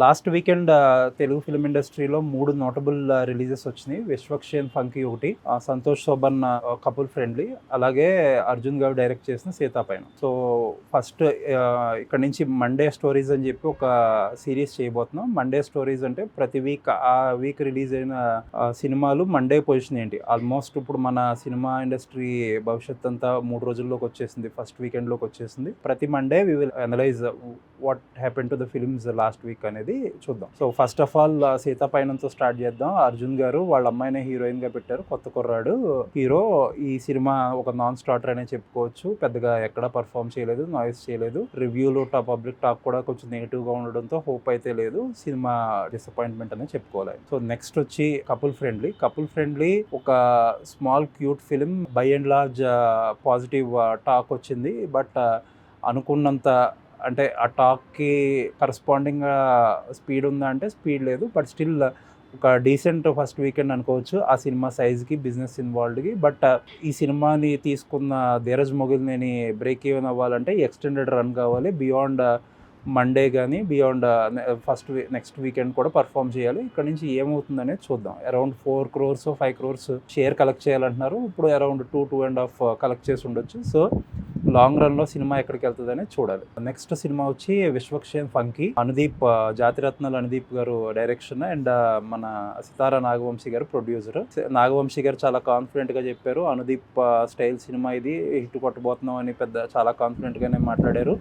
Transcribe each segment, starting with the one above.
Last weekend Telugu film ఇండస్ట్రీలో 3 notable releases వచ్చినాయి. Vishwaksen funky ఒకటి, సంతోష్ శోభన్ కపుల్ ఫ్రెండ్లీ, అలాగే అర్జున్ గారు డైరెక్ట్ చేసిన సీతాపైన. సో ఫస్ట్ ఇక్కడ నుంచి మండే స్టోరీస్ అని చెప్పి ఒక సిరీస్ చేయబోతున్నాం. మండే స్టోరీస్ అంటే ప్రతి వీక్ ఆ వీక్ రిలీజ్ అయిన సినిమాలు మండే పొజిషన్ ఏంటి. ఆల్మోస్ట్ ఇప్పుడు మన సినిమా ఇండస్ట్రీ భవిష్యత్ అంతా 3 రోజుల్లోకి వచ్చేసింది, ఫస్ట్ వీకెండ్ లోకి వచ్చేసింది. ప్రతి Monday we will analyse what happen to the films last week అనేది చూద్దాం. సో ఫస్ట్ ఆఫ్ ఆల్ సీతాపైనంతో స్టార్ట్ చేద్దాం. అర్జున్ గారు వాళ్ళ అమ్మాయిని హీరోయిన్ గా పెట్టారు, కొత్త కుర్రాడు హీరో. ఈ సినిమా ఒక నాన్ స్టార్టర్ అనే చెప్పుకోవచ్చు. పెద్దగా ఎక్కడా పర్ఫామ్ చేయలేదు, నాయిస్ చేయలేదు. రివ్యూలు పబ్లిక్ టాక్ కూడా కొంచెం నెగిటివ్ గా ఉండడంతో హోప్ అయితే లేదు. సినిమా డిసప్పాయింట్మెంట్ అనే చెప్పుకోవాలి. సో నెక్స్ట్ వచ్చి కపుల్ ఫ్రెండ్లీ ఒక small cute film. By and large positive talk వచ్చింది. బట్ అనుకున్నంత అంటే ఆ టాక్కి కరస్పాండింగ్గా స్పీడ్ ఉందా అంటే స్పీడ్ లేదు. బట్ స్టిల్ ఒక డీసెంట్ ఫస్ట్ వీకెండ్ అనుకోవచ్చు ఆ సినిమా సైజ్కి, బిజినెస్ ఇన్వాల్వ్డ్కి. బట్ ఈ సినిమాని తీసుకున్న ధీరజ్ మొగిలినేని బ్రేక్ ఈవెన్ అవ్వాలంటే ఎక్స్టెండెడ్ రన్ కావాలి. బియాండ్ మండే కానీ బియాండ్ నెక్స్ట్ వీకెండ్ కూడా పర్ఫామ్ చేయాలి. ఇక్కడ నుంచి ఏమవుతుందనేది చూద్దాం. Around 4 crores 5 crores share collect చేయాలంటున్నారు. ఇప్పుడు అరౌండ్ 2.5 కలెక్ట్ చేసి ఉండొచ్చు. సో లాంగ్ రన్ లో సినిమా ఎక్కడికి వెళ్తుంది అనేది చూడాలి. నెక్స్ట్ సినిమా వచ్చి విశ్వక్షేన్ ఫంకీ. అనుదీప్, జాతిరత్నాలు అనుదీప్ గారు డైరెక్షన్ అండ్ మన సితారా నాగవంశీ గారు ప్రొడ్యూసర్. నాగవంశీ గారు చాలా కాన్ఫిడెంట్ గా చెప్పారు, అనుదీప్ స్టైల్ సినిమా ఇది, హిట్ కొట్టబోతున్నాం అని చాలా కాన్ఫిడెంట్ గానే మాట్లాడారు.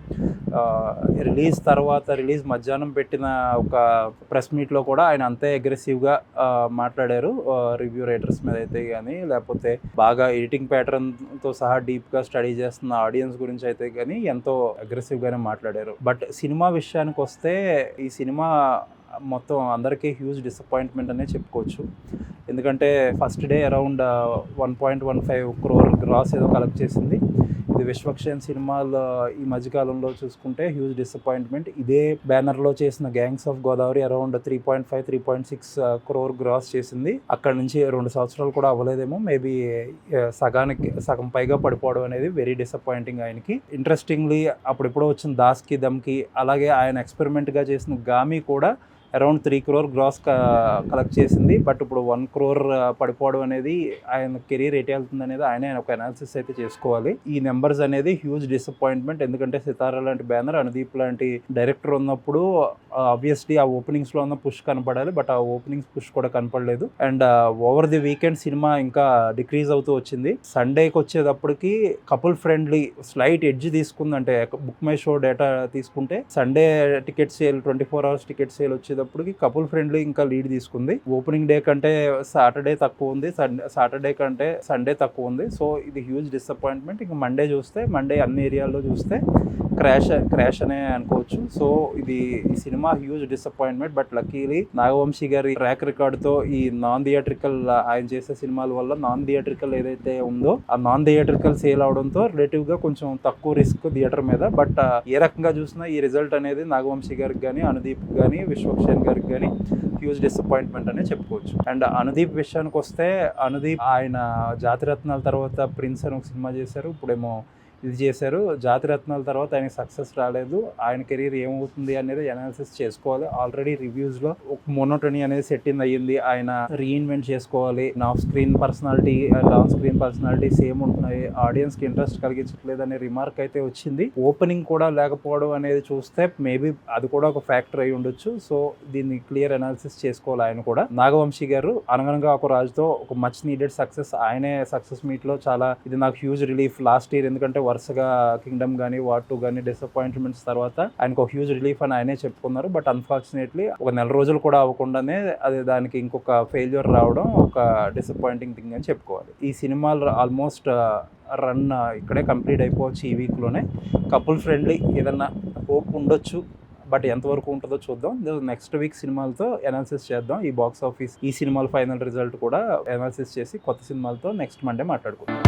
రిలీజ్ మధ్యాహ్నం పెట్టిన ఒక ప్రెస్ మీట్ లో కూడా ఆయన అంతే అగ్రెసివ్ గా మాట్లాడారు. రివ్యూ రైటర్స్ మీద అయితే కానీ, లేకపోతే బాగా ఎడిటింగ్ ప్యాటర్న్ తో సహా డీప్ గా స్టడీ చేస్తున్న ఆడియన్స్ గురించి అయితే కానీ ఎంతో అగ్రెసివ్ గానే మాట్లాడారు. బట్ సినిమా విషయానికి వస్తే ఈ సినిమా మొత్తం అందరికీ హ్యూజ్ డిసప్పాయింట్మెంట్ అనే చెప్పుకోవచ్చు. ఎందుకంటే first day around 1.15 crore gross ఏదో కలెక్ట్ చేసింది. ఇది విశ్వక్షేన్ సినిమాలో ఈ మధ్యకాలంలో చూసుకుంటే హ్యూజ్ డిసప్పాయింట్మెంట్. ఇదే బ్యానర్లో చేసిన gangs of Godavari around 3.5-3.6 crore gross చేసింది. అక్కడ నుంచి 2 సంవత్సరాలు కూడా అవ్వలేదేమో, మేబీ సగం పైగా పడిపోవడం అనేది వెరీ డిసప్పాయింటింగ్ ఆయనకి. ఇంట్రెస్టింగ్లీ అప్పుడెప్పుడో వచ్చిన దాస్కి దమ్కి, అలాగే ఆయన ఎక్స్పెరిమెంట్గా చేసిన గామి కూడా అరౌండ్ 3 crore గ్రాస్ కలెక్ట్ చేసింది. బట్ ఇప్పుడు 1 crore పడిపోవడం అనేది ఆయన కెరీర్ ఎటు వెళ్తుంది అనేది ఆయన ఒక అనాలిసిస్ అయితే చేసుకోవాలి. ఈ నెంబర్స్ అనేది హ్యూజ్ డిసప్పాయింట్మెంట్. ఎందుకంటే సితారా లాంటి బ్యానర్, అనుదీప్ లాంటి డైరెక్టర్ ఉన్నప్పుడు ఆబ్వియస్లీ ఆ ఓపెనింగ్స్ లో ఉన్న పుష్ కనపడాలి. బట్ ఆ ఓపెనింగ్స్ పుష్ కూడా కనపడలేదు. And over the weekend cinema ఇంకా డిక్రీజ్ అవుతూ వచ్చింది. సండేకి వచ్చేటప్పటికి కపుల్ ఫ్రెండ్లీ స్లైట్ ఎడ్జ్ తీసుకుందంటే, బుక్ మై షో డేటా తీసుకుంటే Sunday ticket sale 24 hours ticket sale వచ్చేటప్పటికి కపుల్ ఫ్రెండ్లీ ఇంకా లీడ్ తీసుకుంది. ఓపెనింగ్ డే కంటే సాటర్డే తక్కువ ఉంది, సాటర్డే కంటే సండే తక్కువ ఉంది. సో ఇది హ్యూజ్ డిసప్పాయింట్మెంట్. ఇంకా మండే అన్ని ఏరియాల్లో చూస్తే క్రాష్ అనే అనుకోవచ్చు. సో ఈ cinema huge disappointment. But luckily Nagavamsi గారి ట్రాక్ రికార్డుతో ఈ నాన్ థియేట్రికల్ ఆయన చేసే సినిమాల వల్ల నాన్ థియేట్రికల్ ఏదైతే ఉందో ఆ నాన్ థియేట్రికల్ సేల్ అవడంతో రిలేటివ్ గా కొంచెం తక్కువ రిస్క్ థియేటర్ మీద. బట్ ఏ రకంగా చూసినా ఈ రిజల్ట్ అనేది నాగవంశీ గారికి కానీ, అనుదీప్ కానీ, విశ్వక్షేన్ గారికి కానీ హ్యూజ్ డిసప్పాయింట్మెంట్ అనే చెప్పుకోవచ్చు. అండ్ అనుదీప్ విషయానికి వస్తే, అనుదీప్ ఆయన జాతిరత్నాల తర్వాత ప్రిన్స్ అని ఒక సినిమా చేశారు, ఇప్పుడేమో ఇది చేశారు. జాతిరత్నాల తర్వాత ఆయనకి సక్సెస్ రాలేదు. ఆయన కెరీర్ ఏమవుతుంది అనేది అనాలిసిస్ చేసుకోవాలి. ఆల్రెడీ రివ్యూస్ లో ఒక మోనోటోనీ అనేది సెట్ ఇన్ అయ్యింది. ఆయన రీఇన్వెంట్ చేసుకోవాలి. Off screen personality and on screen personality same ఉంటున్నాయి, ఆడియన్స్ కి ఇంట్రెస్ట్ కలిగించట్లేదు అనే రిమార్క్ అయితే వచ్చింది. ఓపెనింగ్ కూడా లేకపోవడం అనేది చూస్తే మేబీ అది కూడా ఒక ఫ్యాక్టర్ అయి ఉండొచ్చు. సో దీన్ని క్లియర్ అనాలిసిస్ చేసుకోవాలి ఆయన కూడా. నాగవంశీ గారు అనగనగా ఒక రాజుతో ఒక మచ్ నీడెడ్ సక్సెస్, ఆయనే సక్సెస్ మీట్ లో చాలా ఇది నాకు హ్యూజ్ రిలీఫ్ లాస్ట్ ఇయర్. ఎందుకంటే వరుసగా కింగ్డమ్ కానీ, వార్ 2 కానీ డిసప్పాయింట్మెంట్స్ తర్వాత ఆయనకు ఒక హ్యూజ్ రిలీఫ్ అని ఆయనే చెప్పుకున్నారు. బట్ అన్ఫార్చునేట్లీ ఒక నెల రోజులు కూడా అవ్వకుండానే అది దానికి ఇంకొక ఫెయిల్యూర్ రావడం ఒక డిసప్పాయింటింగ్ థింగ్ అని చెప్పుకోవాలి. ఈ సినిమాలు ఆల్మోస్ట్ రన్ ఇక్కడే కంప్లీట్ అయిపోవచ్చు ఈ వీక్లోనే. కపుల్ ఫ్రెండ్లీ ఏదన్నా హోప్ ఉండొచ్చు, బట్ ఎంతవరకు ఉంటుందో చూద్దాం. నెక్స్ట్ వీక్ సినిమాలతో అనాలిసిస్ చేద్దాం. ఈ బాక్స్ ఆఫీస్ ఈ సినిమాల ఫైనల్ రిజల్ట్ కూడా అనాలిసిస్ చేసి కొత్త సినిమాలతో నెక్స్ట్ మండే మాట్లాడుకుందాం.